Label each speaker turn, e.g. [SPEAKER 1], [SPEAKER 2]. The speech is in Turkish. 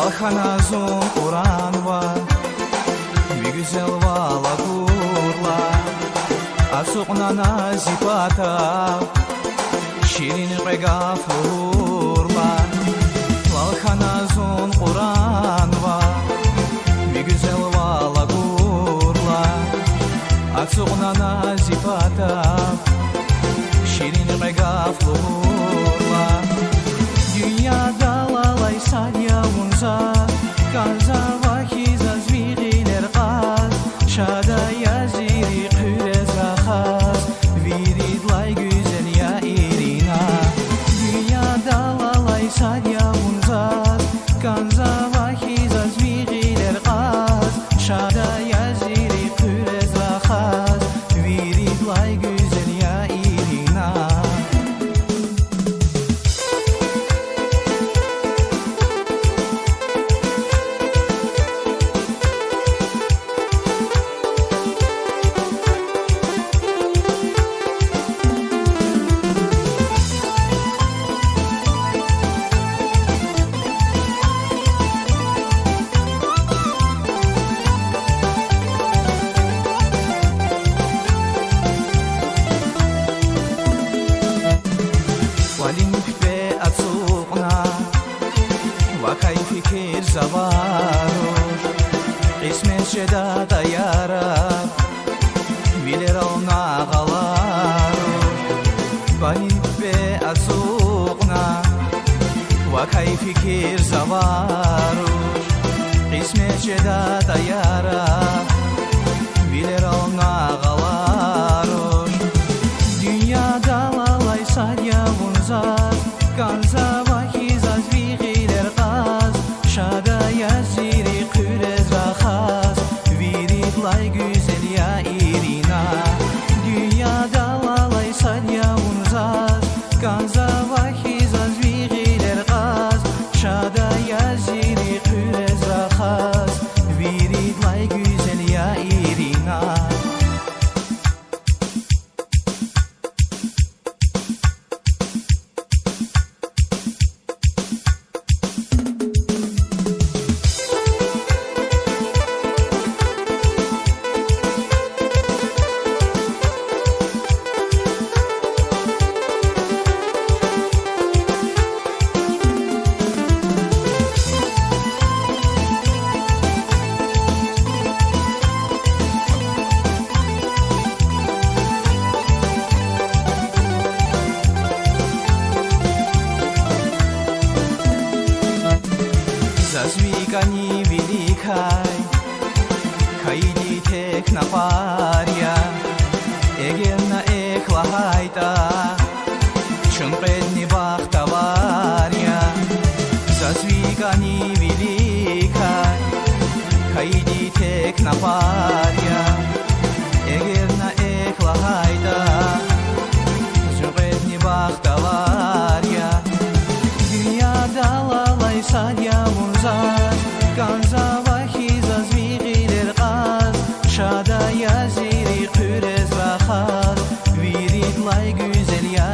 [SPEAKER 1] Valhanazun Kur'an var, bir güzel vala kurla, Asuqna nazipata, şirin regaf vurla. Valhanazun Kur'an var, bir güzel vala kurla, Asuqna nazipata, şirin regaf vurla. Dünyada lalay salya unza, Kanza vakiz az vigiler qaz, Şada yaziri qürez akhaz, Virid lay güzel ya irina. Dünyada lalay salya unza, Kanza vakiz az vigiler qaz, Şada yaziri qürez akhaz, Virid lay güzel ya irina. Fikir zavaroş, qismet şeda dayarab, bilir olna qalaroş. Valin be atsuqna, vakay fikir zavaroş, qismet şeda dayarab, bilir olna qalaroş. Dünyada lalay salya unzar, Kanza vakiz az vigiler qaz, Şada yaziri qürez rakhaz, Virid lay güzel ya irina. Dünyada lalay salya unzaz, Kanza vakiz az vigiler qaz, Şada yaziri qürez rakhaz, Virid lay güzel ya irina. Zazwigani velikay, Kaydi tek naparya, Egerna eklahayta, Çunqedni vakta varya. Zazwigani velikay, Kaydi tek naparya, Egerna eklahayta, Çunqedni vakta varya. Dünyada lalay salya unzar, Kanza vakiz az vigiler qaz, Şada yaziri qürez rakhaz, Virid lay güzel ya